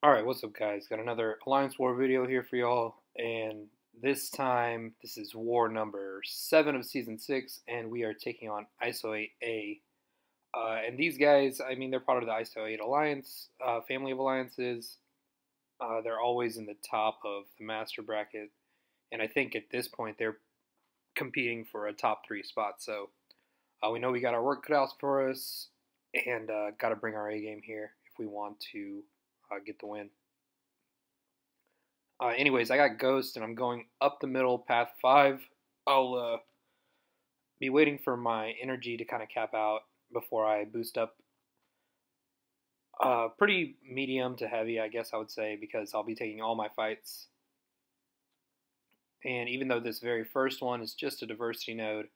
Alright, what's up guys? Got another Alliance War video here for y'all, and this time, this is war number 7 of Season 6, and we are taking on ISO8A. And these guys, I mean, they're part of the ISO8 Alliance, family of alliances. They're always in the top of the Master Bracket, and I think at this point they're competing for a top 3 spot, so we know we got our work cut out for us, and got to bring our A game here if we want to get the win. Anyways, I got Ghost, and I'm going up the middle, path 5. I'll be waiting for my energy to kind of cap out before I boost up. Pretty medium to heavy, I guess I would say, because I'll be taking all my fights. And even though this very first one is just a diversity node,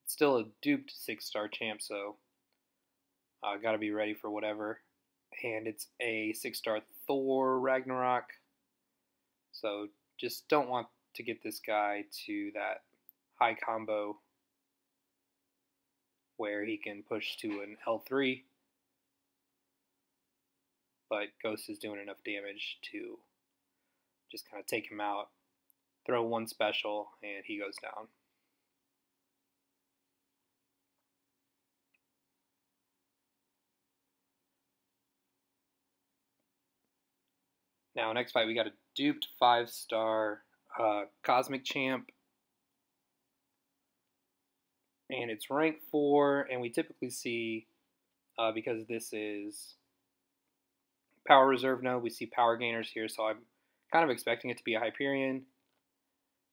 it's still a duped 6-star champ, so gotta be ready for whatever. And it's a 6-star Thor Ragnarok. So just don't want to get this guy to that high combo where he can push to an L3. But Ghost is doing enough damage to just kind of take him out, throw one special, and he goes down. Now, next fight, we got a duped 5-star Cosmic Champ. And it's rank 4, and we typically see, because this is Power Reserve node, we see Power Gainers here, so I'm kind of expecting it to be a Hyperion.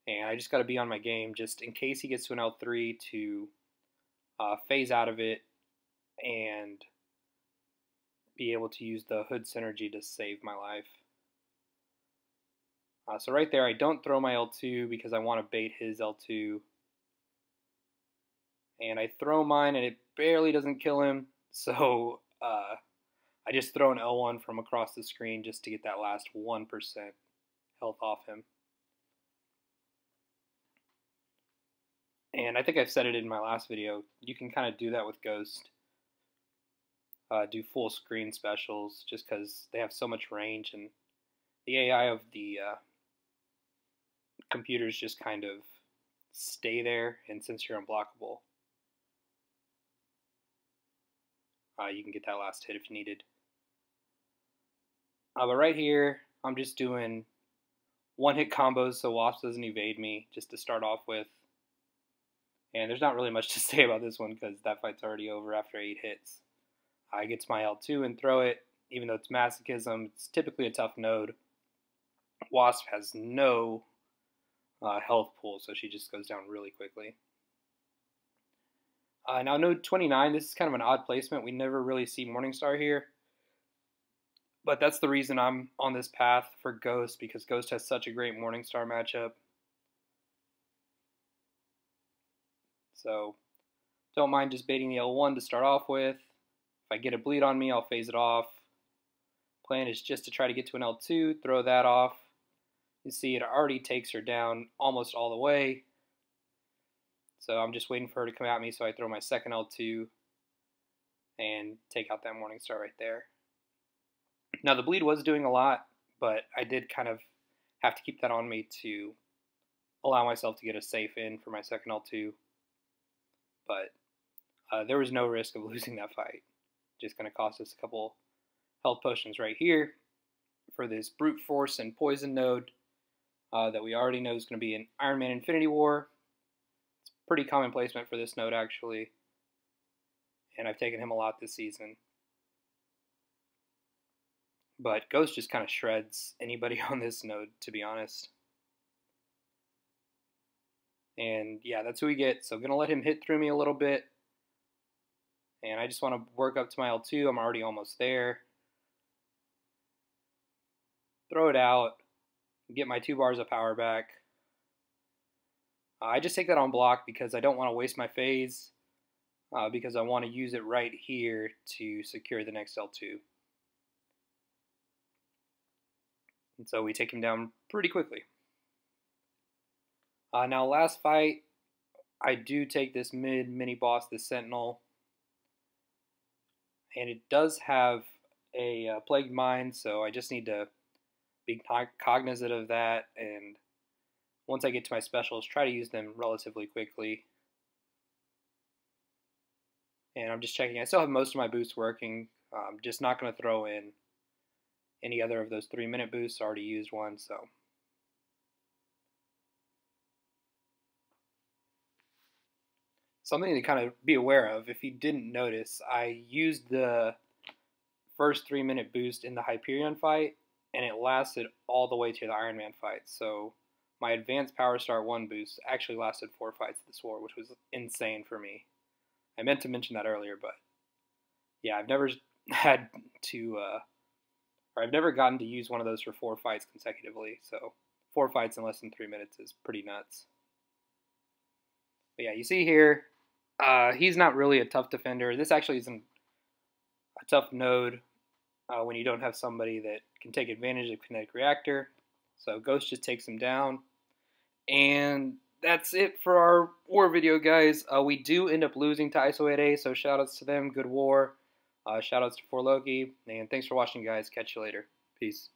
And I just got to be on my game just in case he gets to an L3 to phase out of it and be able to use the Hood Synergy to save my life. So right there, I don't throw my L2 because I want to bait his L2. And I throw mine, and it barely doesn't kill him. So I just throw an L1 from across the screen just to get that last 1% health off him. And I think I've said it in my last video. You can kind of do that with Ghost. Do full screen specials just because they have so much range, and the AI of the computers just kind of stay there, and since you're unblockable, you can get that last hit if you needed. But right here, I'm just doing one-hit combos so Wasp doesn't evade me, just to start off with. And there's not really much to say about this one because that fight's already over after 8 hits. I get to my L2 and throw it. Even though it's Masochism, it's typically a tough node. Wasp has no health pool, so she just goes down really quickly. Now node 29, this is kind of an odd placement. We never really see Morningstar here. But that's the reason I'm on this path for Ghost, because Ghost has such a great Morningstar matchup. So don't mind just baiting the L1 to start off with. If I get a bleed on me, I'll phase it off. Plan is just to try to get to an L2, throw that off. You see it already takes her down almost all the way. So I'm just waiting for her to come at me, so I throw my second L2 and take out that Morningstar right there. Now the bleed was doing a lot, but I did kind of have to keep that on me to allow myself to get a safe in for my second L2. But there was no risk of losing that fight. Just going to cost us a couple health potions right here for this Brute Force and Poison node that we already know is going to be an Iron Man Infinity War. It's a pretty common placement for this node, actually. And I've taken him a lot this season. But Ghost just kind of shreds anybody on this node, to be honest. And yeah, that's who we get. So I'm going to let him hit through me a little bit. And I just want to work up to my L2. I'm already almost there. Throw it out. Get my 2 bars of power back. I just take that on block because I don't want to waste my phase. Because I want to use it right here to secure the next L2. And so we take him down pretty quickly. Now last fight, I do take this mini boss, the Sentinel. And it does have a plagued mind, so I just need to be cognizant of that, and once I get to my specials, try to use them relatively quickly. And I'm just checking. I still have most of my boosts working. I'm just not going to throw in any other of those 3-minute boosts. I already used one, so. Something to kind of be aware of, if you didn't notice, I used the first 3-minute boost in the Hyperion fight, and it lasted all the way to the Iron Man fight. So my advanced Power Star 1 boost actually lasted 4 fights this war, which was insane for me. I meant to mention that earlier, but yeah, I've never had to, or I've never gotten to use one of those for 4 fights consecutively. So 4 fights in less than 3 minutes is pretty nuts. But yeah, you see here, he's not really a tough defender. This actually isn't a tough node when you don't have somebody that can take advantage of Kinetic Reactor. So Ghost just takes him down. And that's it for our war video, guys. We do end up losing to ISO8A, so shoutouts to them. Good war. Shoutouts to 4Loki. And thanks for watching, guys. Catch you later. Peace.